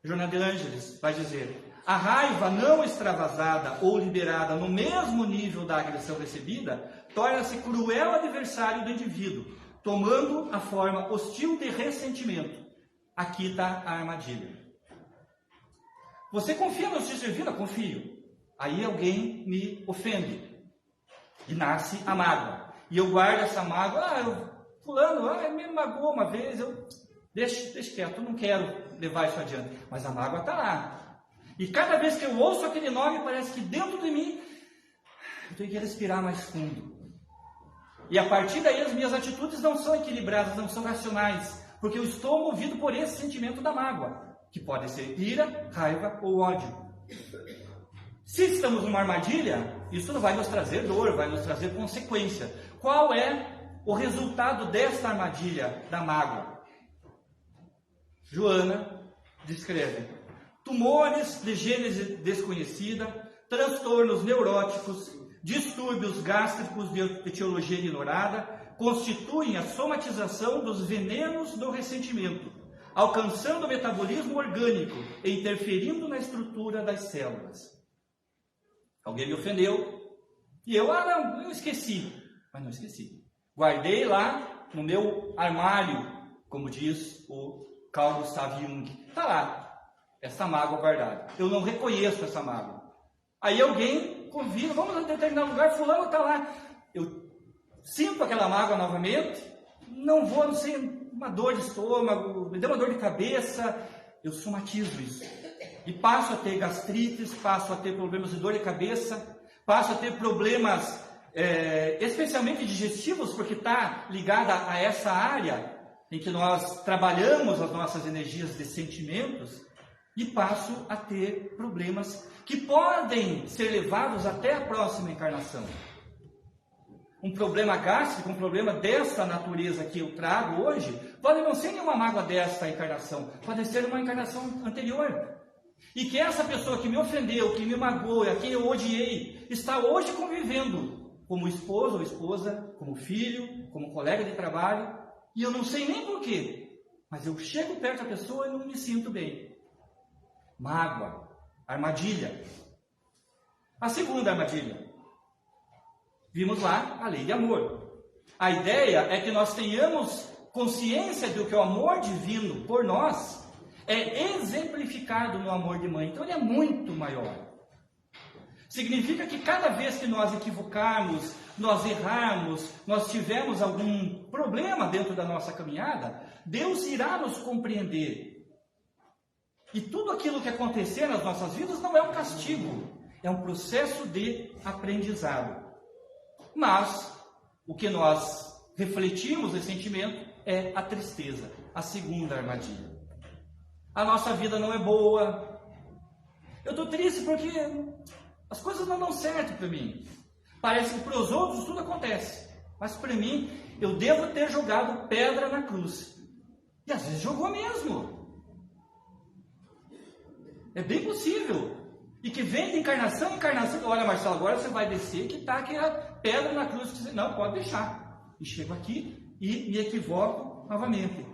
Joana de Ângeles vai dizer: a raiva não extravasada ou liberada no mesmo nível da agressão recebida torna-se cruel adversário do indivíduo, tomando a forma hostil de ressentimento. Aqui está a armadilha. Você confia na justiça divina? Confio. Aí alguém me ofende. E nasce a mágoa. E eu guardo essa mágoa. Fulano, me magoou uma vez. Deixa quieto, eu não quero levar isso adiante. Mas a mágoa está lá. E cada vez que eu ouço aquele nome, parece que dentro de mim, eu tenho que respirar mais fundo. E a partir daí as minhas atitudes não são equilibradas, não são racionais. Porque eu estou movido por esse sentimento da mágoa. Que pode ser ira, raiva ou ódio. Se estamos numa armadilha, isso não vai nos trazer dor, vai nos trazer consequência. Qual é o resultado desta armadilha da mágoa? Joana descreve: tumores de gênese desconhecida, transtornos neuróticos, distúrbios gástricos de etiologia ignorada, constituem a somatização dos venenos do ressentimento, alcançando o metabolismo orgânico e interferindo na estrutura das células. Alguém me ofendeu e eu esqueci. Mas não esqueci. Guardei lá no meu armário, como diz o Carl Gustav Jung. Está lá, essa mágoa guardada. Eu não reconheço essa mágoa. Aí alguém convida, vamos a determinado lugar, fulano está lá. Eu sinto aquela mágoa novamente, não vou, não sei, uma dor de estômago, me deu uma dor de cabeça, eu somatizo isso. E passo a ter gastrites, passo a ter problemas de dor de cabeça, passo a ter problemas especialmente digestivos, porque está ligada a essa área em que nós trabalhamos as nossas energias de sentimentos, e passo a ter problemas que podem ser levados até a próxima encarnação. Um problema gástrico, um problema dessa natureza que eu trago hoje, pode não ser nenhuma mágoa desta encarnação, pode ser uma encarnação anterior. E que essa pessoa que me ofendeu, que me magoou, a quem eu odiei, está hoje convivendo como esposo ou esposa, como filho, como colega de trabalho, e eu não sei nem porquê, mas eu chego perto da pessoa e não me sinto bem. Mágoa, armadilha. A segunda armadilha. Vimos lá a lei de amor. A ideia é que nós tenhamos consciência de que o amor divino por nós é exemplificado no amor de mãe. Então ele é muito maior. Significa que cada vez que nós equivocarmos, nós errarmos, nós tivermos algum problema dentro da nossa caminhada, Deus irá nos compreender. E tudo aquilo que acontecer nas nossas vidas não é um castigo, é um processo de aprendizado. Mas o que nós refletimos nesse sentimento é a tristeza, a segunda armadilha. A nossa vida não é boa. Eu estou triste porque as coisas não dão certo para mim. Parece que para os outros tudo acontece, mas para mim eu devo ter jogado pedra na cruz. E às vezes jogou mesmo. É bem possível. E que vem de encarnação em encarnação. Olha, Marcelo, agora você vai descer que está aqui a pedra na cruz. Não, pode deixar. E chego aqui e me equivoco novamente.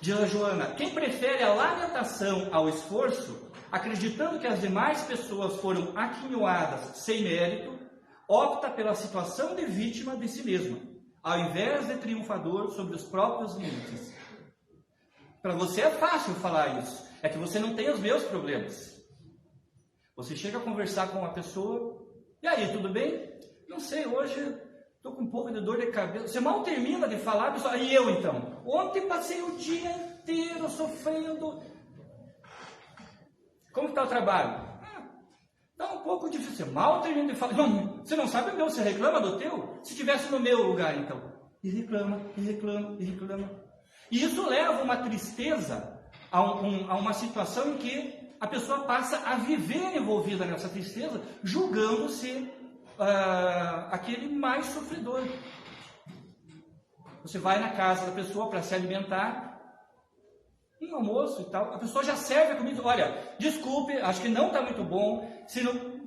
Diz a Joana: quem prefere a lamentação ao esforço, acreditando que as demais pessoas foram aquinhoadas sem mérito, opta pela situação de vítima de si mesma, ao invés de triunfador sobre os próprios limites. Para você é fácil falar isso. É que você não tem os meus problemas. Você chega a conversar com uma pessoa, e aí, tudo bem? Não sei, hoje estou com um pouco de dor de cabeça. Você mal termina de falar, pessoal, e eu então? Ontem passei o dia inteiro sofrendo. Como está o trabalho? Está um pouco difícil. Você mal termina de falar. Não, você não sabe o meu, você reclama do teu? Se estivesse no meu lugar, então. E reclama, e reclama, e reclama. E isso leva uma tristeza a uma situação em que a pessoa passa a viver envolvida nessa tristeza, julgando-se aquele mais sofredor. Você vai na casa da pessoa para se alimentar, um almoço e tal, a pessoa já serve a comida. Olha, desculpe, acho que não está muito bom,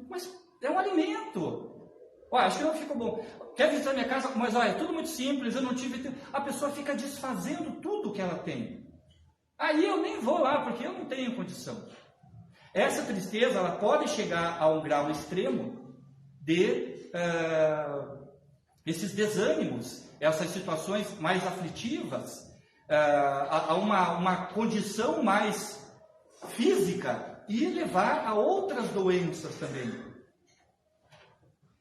mas é um alimento. Olha, acho que não ficou bom. Quer visitar minha casa? Mas olha, é tudo muito simples, eu não tive tempo. A pessoa fica desfazendo tudo que ela tem. Aí eu nem vou lá, porque eu não tenho condição. Essa tristeza, ela pode chegar a um grau extremo de esses desânimos essas situações mais aflitivas a uma condição mais física e levar a outras doenças também.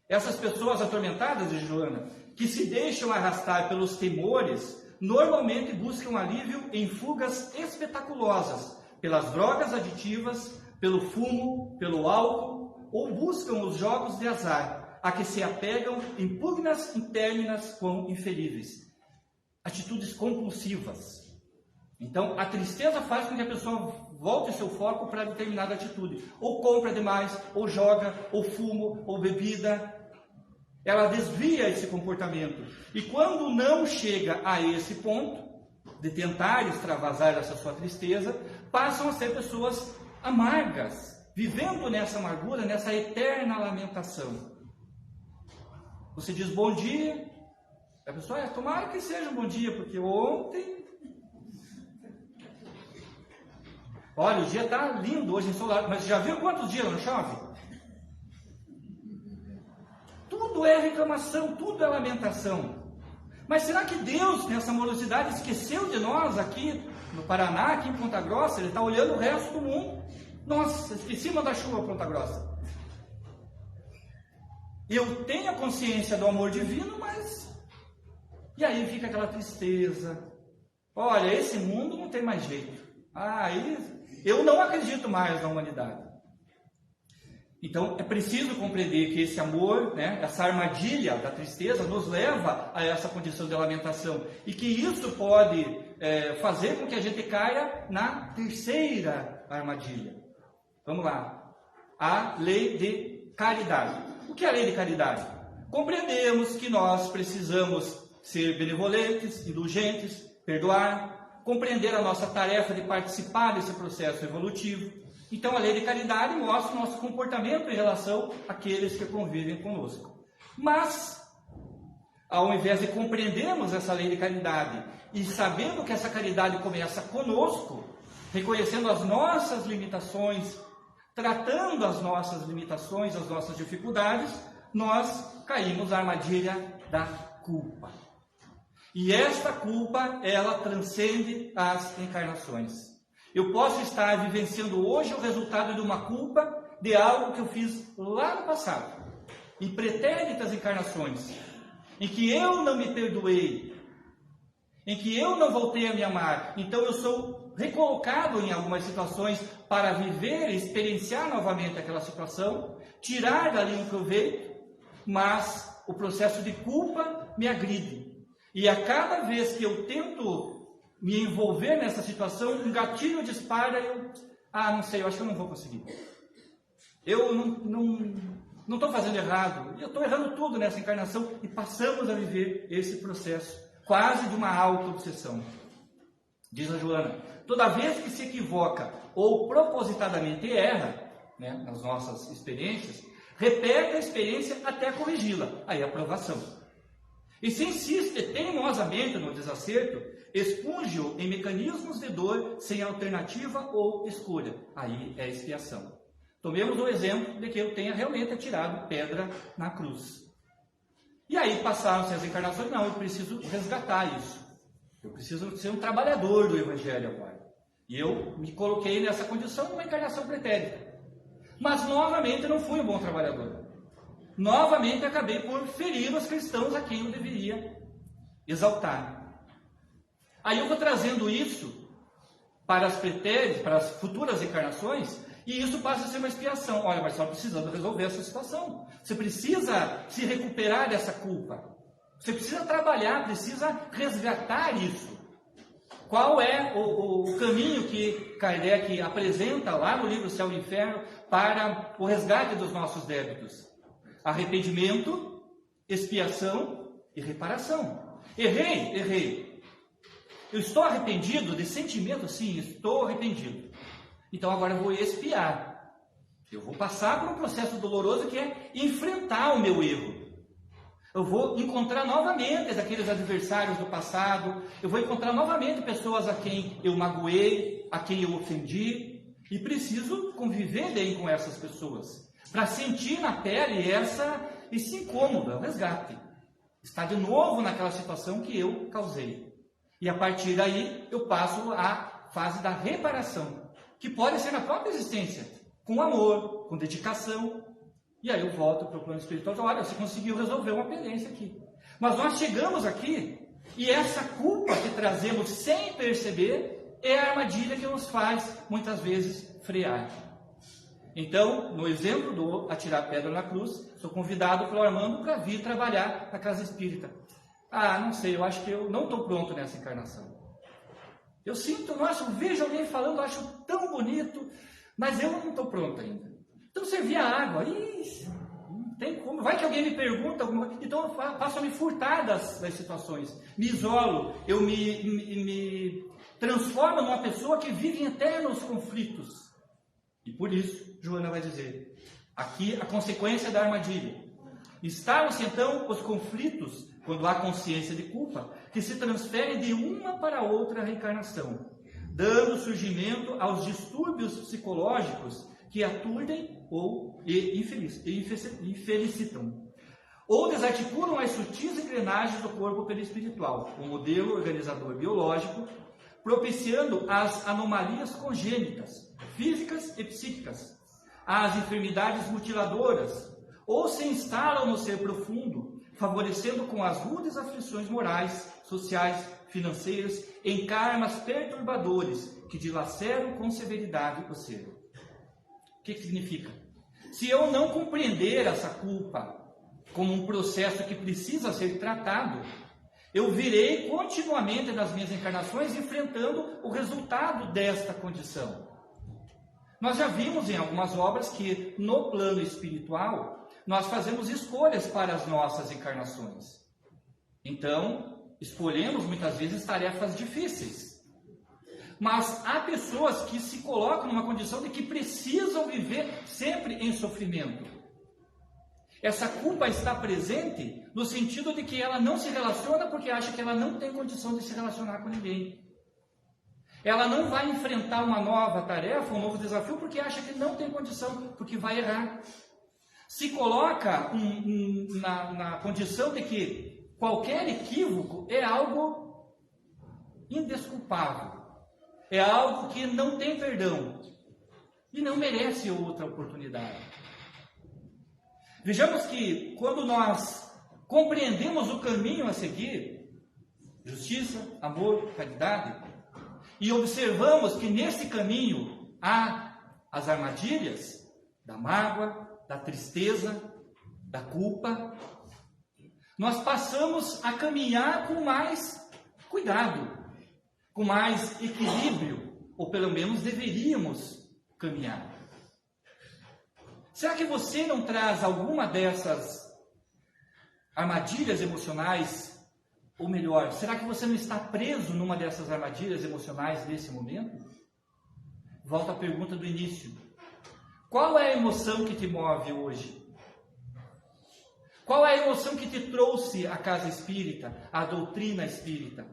Essas pessoas atormentadas, de Joana, que se deixam arrastar pelos temores, normalmente buscam alívio em fugas espetaculosas, pelas drogas aditivas, pelo fumo, pelo álcool, ou buscam os jogos de azar, a que se apegam em pugnas internas com infelizes. Atitudes compulsivas. Então, a tristeza faz com que a pessoa volte seu foco para determinada atitude. Ou compra demais, ou joga, ou fumo, ou bebida. Ela desvia esse comportamento. E quando não chega a esse ponto, de tentar extravasar essa sua tristeza, passam a ser pessoas amargas, vivendo nessa amargura, nessa eterna lamentação. Você diz bom dia, a pessoa, tomara que seja um bom dia, porque ontem... Olha, o dia está lindo hoje ensolarado, mas já viu quantos dias não chove? Tudo é reclamação, tudo é lamentação. Mas será que Deus, nessa amorosidade, esqueceu de nós aqui no Paraná, aqui em Ponta Grossa? Ele está olhando o resto do mundo. Nossa, esqueci de mandar chuva Ponta Grossa. Eu tenho a consciência do amor divino, mas... E aí fica aquela tristeza. Olha, esse mundo não tem mais jeito. Eu não acredito mais na humanidade. Então, é preciso compreender que esse amor, essa armadilha da tristeza, nos leva a essa condição de lamentação. E que isso pode fazer com que a gente caia na terceira armadilha. Vamos lá. A lei de caridade. O que é a lei de caridade? Compreendemos que nós precisamos ser benevolentes, indulgentes, perdoar, compreender a nossa tarefa de participar desse processo evolutivo. Então, a lei de caridade mostra o nosso comportamento em relação àqueles que convivem conosco. Mas, ao invés de compreendermos essa lei de caridade e sabendo que essa caridade começa conosco, reconhecendo as nossas limitações, tratando as nossas limitações, as nossas dificuldades, nós caímos na armadilha da culpa. E esta culpa, ela transcende as encarnações. Eu posso estar vivenciando hoje o resultado de uma culpa de algo que eu fiz lá no passado, em pretéritas encarnações, em que eu não me perdoei, em que eu não voltei a me amar. Então eu sou recolocado em algumas situações para viver e experienciar novamente aquela situação, tirar dali um proveito, mas o processo de culpa me agride. E a cada vez que eu tento me envolver nessa situação, um gatilho dispara, não sei, eu acho que eu não vou conseguir. Eu não estou fazendo errado, eu estou errando tudo nessa encarnação, e passamos a viver esse processo, quase de uma auto-obsessão. Diz a Joana, toda vez que se equivoca ou propositadamente erra, nas nossas experiências, repete a experiência até corrigi-la, aí a aprovação. E se insiste teimosamente no desacerto, expunge-o em mecanismos de dor sem alternativa ou escolha. Aí é expiação. Tomemos o exemplo de que eu tenha realmente atirado pedra na cruz. E aí passaram-se as encarnações, não, eu preciso resgatar isso. Eu preciso ser um trabalhador do Evangelho agora. E eu me coloquei nessa condição de uma encarnação pretérita. Mas novamente não fui um bom trabalhador. Novamente acabei por ferir os cristãos a quem eu deveria exaltar. Aí eu vou trazendo isso para as pretéritas, para as futuras encarnações, e isso passa a ser uma expiação. Olha, mas só precisando resolver essa situação. Você precisa se recuperar dessa culpa. Você precisa trabalhar, precisa resgatar isso. Qual é o caminho que Kardec apresenta lá no livro Céu e Inferno para o resgate dos nossos débitos? Arrependimento, expiação e reparação. Errei. Eu estou arrependido de sentimento? Sim, estou arrependido. Então agora eu vou expiar. Eu vou passar por um processo doloroso que é enfrentar o meu erro. Eu vou encontrar novamente aqueles adversários do passado. Eu vou encontrar novamente pessoas a quem eu magoei, a quem eu ofendi. E preciso conviver bem com essas pessoas. Para sentir na pele esse incômodo, o resgate. está de novo naquela situação que eu causei. E a partir daí eu passo à fase da reparação, que pode ser na própria existência, com amor, com dedicação. E aí eu volto para o plano espiritual e olha, você conseguiu resolver uma pendência aqui. Mas nós chegamos aqui e essa culpa que trazemos sem perceber é a armadilha que nos faz, muitas vezes, frear. Então, no exemplo do atirar pedra na cruz, sou convidado pelo Armando para vir trabalhar na casa espírita. Ah, não sei, eu acho que eu não estou pronto nessa encarnação. Eu sinto, nossa, eu vejo alguém falando, eu acho tão bonito, mas eu não estou pronto ainda. Então, servir a água, não tem como. Vai que alguém me pergunta alguma coisa, então eu passo a me furtar das situações. Me isolo, eu me transformo numa pessoa que vive em eternos conflitos. E por isso, Joana vai dizer, aqui a consequência da armadilha. Instalam-se então os conflitos, quando há consciência de culpa, que se transferem de uma para outra reencarnação, dando surgimento aos distúrbios psicológicos que aturdem e infelicitam, ou desarticulam as sutis engrenagens do corpo perispiritual, o modelo organizador biológico, propiciando as anomalias congênitas, físicas e psíquicas, as enfermidades mutiladoras, ou se instalam no ser profundo, favorecendo com as rudes aflições morais, sociais, financeiras, em karmas perturbadores que dilaceram com severidade o ser. O que significa? Se eu não compreender essa culpa como um processo que precisa ser tratado, eu virei continuamente nas minhas encarnações enfrentando o resultado desta condição. Nós já vimos em algumas obras que no plano espiritual nós fazemos escolhas para as nossas encarnações. Então, escolhemos muitas vezes tarefas difíceis. Mas há pessoas que se colocam numa condição de que precisam viver sempre em sofrimento. Essa culpa está presente no sentido de que ela não se relaciona porque acha que ela não tem condição de se relacionar com ninguém. Ela não vai enfrentar uma nova tarefa, um novo desafio, porque acha que não tem condição, porque vai errar. Se coloca na condição de que qualquer equívoco é algo indesculpável. É algo que não tem perdão e não merece outra oportunidade. Vejamos que quando nós compreendemos o caminho a seguir, justiça, amor, caridade, e observamos que nesse caminho há as armadilhas da mágoa, da tristeza, da culpa, nós passamos a caminhar com mais cuidado, com mais equilíbrio, ou pelo menos deveríamos caminhar. Será que você não traz alguma dessas armadilhas emocionais? Ou melhor, será que você não está preso numa dessas armadilhas emocionais nesse momento? Volto à pergunta do início. Qual é a emoção que te move hoje? Qual é a emoção que te trouxe à casa espírita, à doutrina espírita?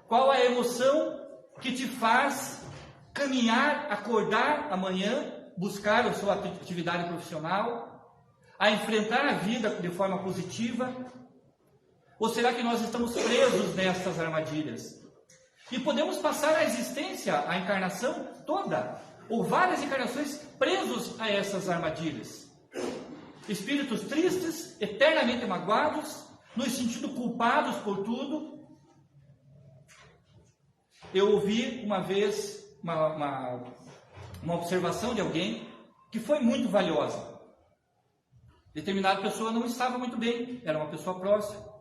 Qual é a emoção que te faz caminhar, acordar amanhã, buscar a sua atividade profissional, a enfrentar a vida de forma positiva? Ou será que nós estamos presos nessas armadilhas? E podemos passar a existência, a encarnação toda, ou várias encarnações presos a essas armadilhas. Espíritos tristes, eternamente magoados, nos sentindo culpados por tudo. Eu ouvi uma vez uma observação de alguém que foi muito valiosa. Determinada pessoa não estava muito bem, era uma pessoa próxima.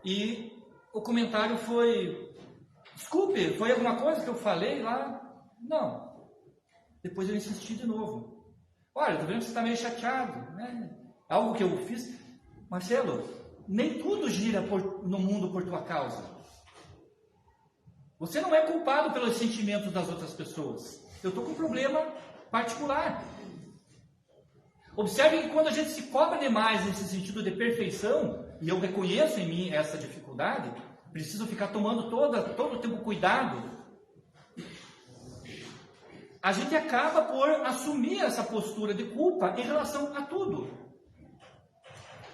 E o comentário foi: desculpe, foi alguma coisa que eu falei lá? Não. Depois eu insisti de novo. Olha, estou vendo que você está meio chateado, né? Algo que eu fiz. Marcelo, nem tudo gira no mundo por tua causa. Você não é culpado pelos sentimentos das outras pessoas. Eu estou com um problema particular. Observe que quando a gente se cobra demais nesse sentido de perfeição, e eu reconheço em mim essa dificuldade, preciso ficar tomando todo o tempo cuidado, a gente acaba por assumir essa postura de culpa em relação a tudo.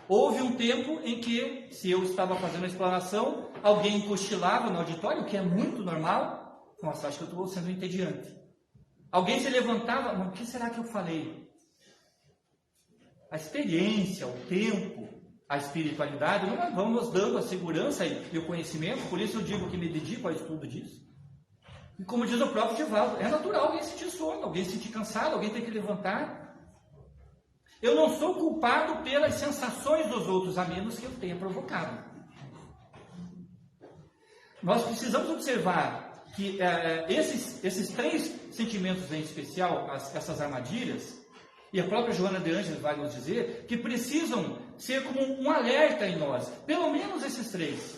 Houve um tempo em que, se eu estava fazendo a explanação, alguém cochilava no auditório, o que é muito normal. Nossa, acho que eu estou sendo entediante. Alguém se levantava, o que será que eu falei? A experiência, o tempo, a espiritualidade, nós vamos dando a segurança e o conhecimento, por isso eu digo que me dedico ao estudo disso. E como diz o próprio Divaldo, é natural alguém sentir sono, alguém sentir cansado, alguém tem que levantar. Eu não sou culpado pelas sensações dos outros, a menos que eu tenha provocado. Nós precisamos observar que esses 3 sentimentos em especial, essas armadilhas, e a própria Joana de Ângeles vai nos dizer, que precisam ser como um alerta em nós, pelo menos esses 3.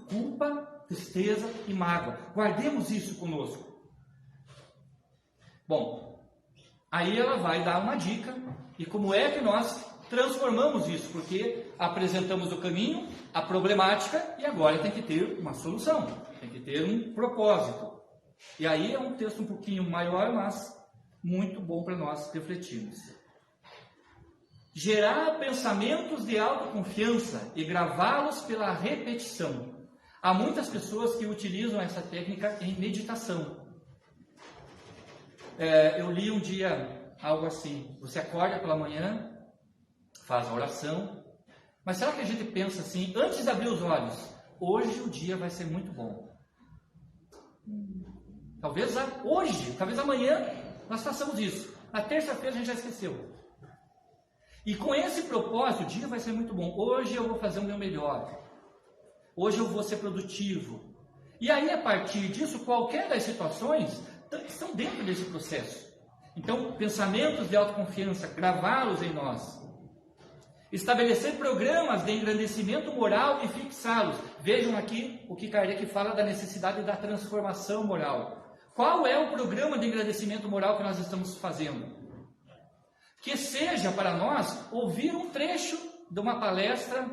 Culpa, tristeza e mágoa. Guardemos isso conosco. Bom, aí ela vai dar uma dica, e como é que nós transformamos isso, porque apresentamos o caminho, a problemática, e agora tem que ter uma solução, tem que ter um propósito. E aí é um texto um pouquinho maior, mas muito bom para nós refletirmos. Gerar pensamentos de autoconfiança e gravá-los pela repetição. Há muitas pessoas que utilizam essa técnica em meditação. Eu li um dia algo assim: você acorda pela manhã, faz a oração, mas será que a gente pensa assim, antes de abrir os olhos, hoje o dia vai ser muito bom? Talvez hoje, talvez amanhã nós façamos isso. Na terça-feira a gente já esqueceu. E com esse propósito, o dia vai ser muito bom. Hoje eu vou fazer o meu melhor. Hoje eu vou ser produtivo. E aí, a partir disso, qualquer das situações estão dentro desse processo. Então, pensamentos de autoconfiança, gravá-los em nós. Estabelecer programas de engrandecimento moral e fixá-los. Vejam aqui o que Kardec fala da necessidade da transformação moral. Qual é o programa de engrandecimento moral que nós estamos fazendo? Que seja para nós ouvir um trecho de uma palestra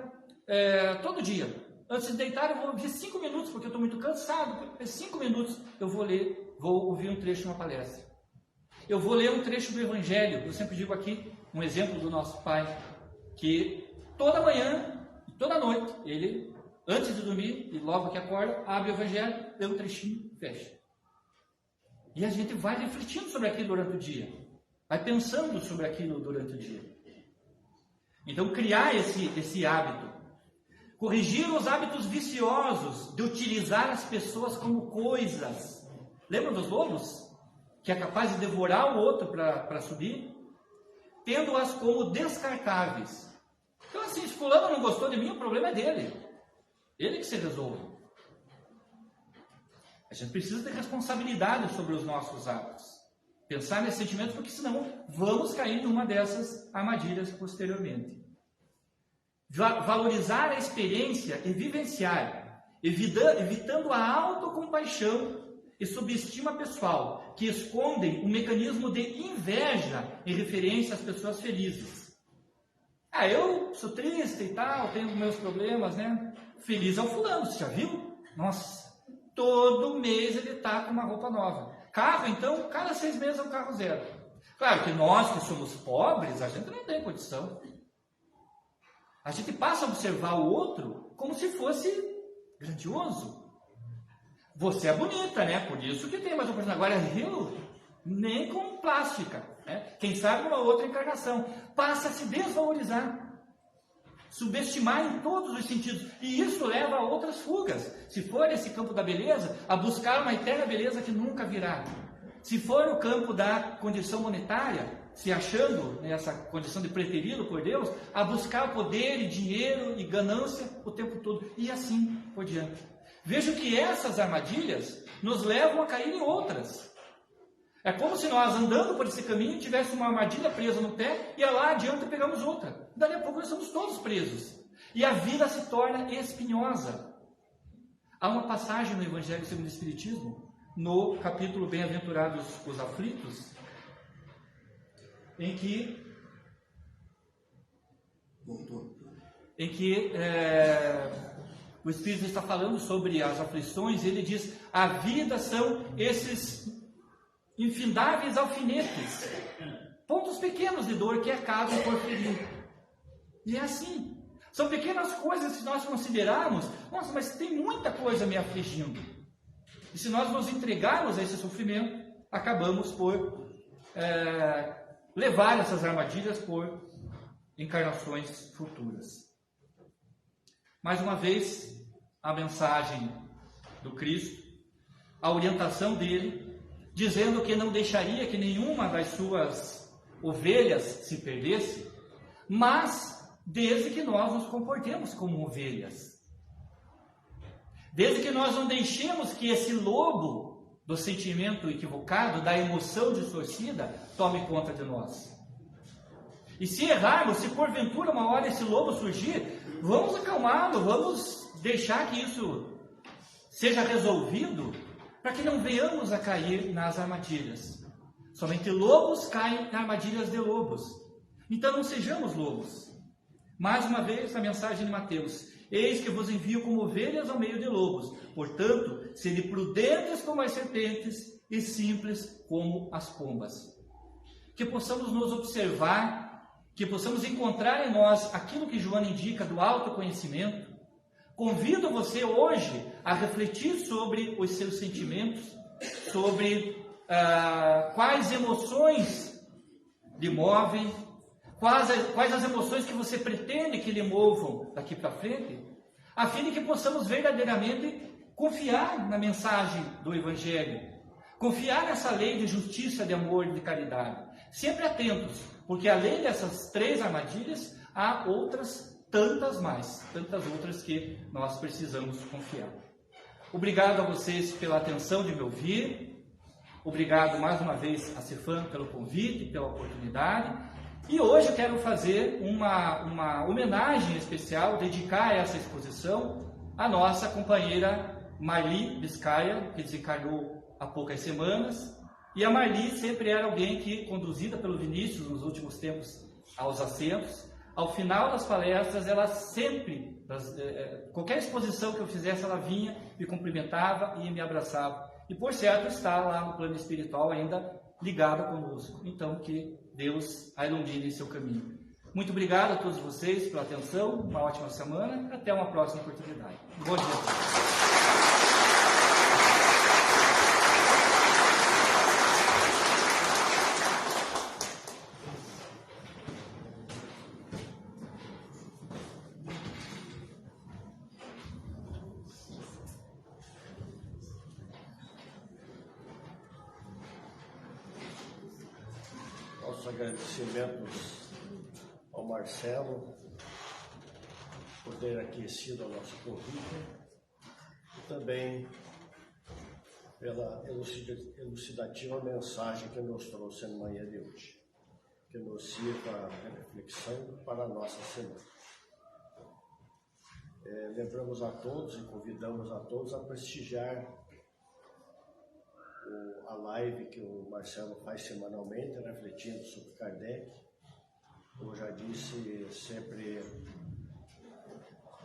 todo dia. Antes de deitar, eu vou ouvir 5 minutos, porque eu estou muito cansado. 5 minutos eu vou ouvir um trecho de uma palestra. Eu vou ler um trecho do Evangelho. Eu sempre digo aqui um exemplo do nosso pai, que toda manhã, toda noite, ele, antes de dormir e logo que acorda, abre o Evangelho, lê um trechinho e fecha. E a gente vai refletindo sobre aquilo durante o dia. Vai pensando sobre aquilo durante o dia. Então, criar esse hábito. Corrigir os hábitos viciosos de utilizar as pessoas como coisas. Lembram dos lobos? Que é capaz de devorar o outro para subir? Tendo-as como descartáveis. Então, assim, se fulano não gostou de mim, o problema é dele. Ele que se resolve. A gente precisa ter responsabilidade sobre os nossos atos. Pensar nesses sentimentos, porque senão vamos cair numa dessas armadilhas posteriormente. Valorizar a experiência e vivenciar, evitando a autocompaixão e subestima pessoal, que escondem um mecanismo de inveja em referência às pessoas felizes. Eu sou triste e tal, tenho meus problemas, né? Feliz é o fulano, você já viu? Nossa, todo mês ele está com uma roupa nova. Carro, então, cada 6 meses é um carro zero. Claro que nós que somos pobres, a gente não tem condição. A gente passa a observar o outro como se fosse grandioso. Você é bonita, né? Por isso que tem mais uma coisa. Agora, eu, nem com plástica. Né? Quem sabe uma outra encarnação. Passa a se desvalorizar. Subestimar em todos os sentidos. E isso leva a outras fugas. Se for esse campo da beleza, a buscar uma eterna beleza que nunca virá. Se for o campo da condição monetária, se achando nessa condição de preterido por Deus, a buscar poder e dinheiro e ganância o tempo todo. E assim por diante. Vejo que essas armadilhas nos levam a cair em outras. É como se nós, andando por esse caminho, tivéssemos uma armadilha presa no pé e lá adiante pegamos outra. Dali a pouco nós estamos todos presos. E a vida se torna espinhosa. Há uma passagem no Evangelho segundo o Espiritismo, no capítulo Bem-aventurados os aflitos, em que o Espírito está falando sobre as aflições, e ele diz: a vida são esses infindáveis alfinetes, pontos pequenos de dor que acabam por ferir. E é assim. São pequenas coisas que nós considerarmos, nossa, mas tem muita coisa me afligindo. E se nós nos entregarmos a esse sofrimento, acabamos por levar essas armadilhas por encarnações futuras. Mais uma vez, a mensagem do Cristo, a orientação dele, dizendo que não deixaria que nenhuma das suas ovelhas se perdesse, mas desde que nós nos comportemos como ovelhas. Desde que nós não deixemos que esse lobo do sentimento equivocado, da emoção distorcida, tome conta de nós. E se errarmos, se porventura uma hora esse lobo surgir, vamos acalmá-lo, vamos deixar que isso seja resolvido, para que não venhamos a cair nas armadilhas. Somente lobos caem em armadilhas de lobos. Então não sejamos lobos. Mais uma vez a mensagem de Mateus: eis que vos envio como ovelhas ao meio de lobos. Portanto, sede prudentes como as serpentes e simples como as pombas. Que possamos nos observar, que possamos encontrar em nós aquilo que Joana indica do autoconhecimento. Convido você hoje a refletir sobre os seus sentimentos, sobre quais emoções lhe movem, quais as emoções que você pretende que lhe movam daqui para frente, a fim de que possamos verdadeiramente confiar na mensagem do Evangelho, confiar nessa lei de justiça, de amor e de caridade, sempre atentos, porque além dessas 3 armadilhas, há outras tantas mais, tantas outras que nós precisamos confiar. Obrigado a vocês pela atenção de me ouvir, obrigado mais uma vez a Cefam pelo convite, pela oportunidade, e hoje eu quero fazer uma homenagem especial, dedicar essa exposição à nossa companheira Marli Biscaia, que desencarnou há poucas semanas, e a Marli sempre era alguém que, conduzida pelo Vinícius nos últimos tempos aos assentos, ao final das palestras, ela sempre, qualquer exposição que eu fizesse, ela vinha, me cumprimentava e me abraçava. E, por certo, está lá no plano espiritual ainda ligada conosco. Então, que Deus a ilumine em seu caminho. Muito obrigado a todos vocês pela atenção, uma ótima semana, até uma próxima oportunidade. Bom dia. Nossos agradecimentos ao Marcelo por ter aquecido o nosso convite e também pela elucidativa mensagem que nos trouxe na manhã de hoje, que nos sirva de reflexão para a nossa semana. Lembramos a todos e convidamos a todos a prestigiar a live que o Marcelo faz semanalmente, refletindo sobre Kardec. Como já disse, sempre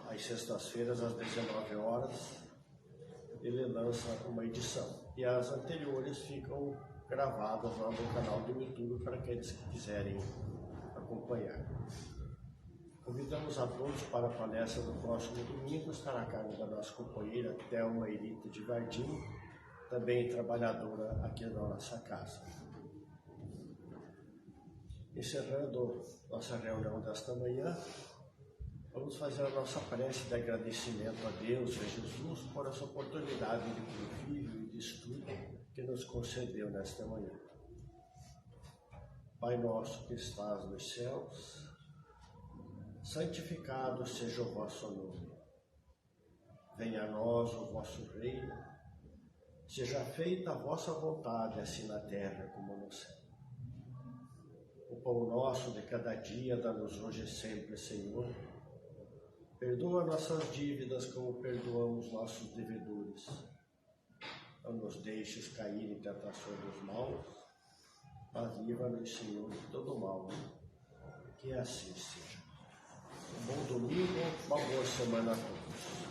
às sextas-feiras, às 19 horas, ele lança uma edição. E as anteriores ficam gravadas lá no canal do YouTube para aqueles que quiserem acompanhar. Convidamos a todos para a palestra do próximo domingo, estará a cargo da nossa companheira Thelma Irita de Vardim, também trabalhadora aqui na nossa casa. Encerrando nossa reunião desta manhã, vamos fazer a nossa prece de agradecimento a Deus e a Jesus por essa oportunidade de convívio e de estudo que nos concedeu nesta manhã. Pai nosso que estás nos céus, santificado seja o vosso nome. Venha a nós o vosso reino. Seja feita a vossa vontade, assim na terra como no céu. O pão nosso de cada dia dá-nos hoje e sempre, Senhor. Perdoa nossas dívidas como perdoamos nossos devedores. Não nos deixes cair em tentações dos maus, mas livra-nos, Senhor, de todo mal. Que assim seja. Um bom domingo, uma boa semana a todos.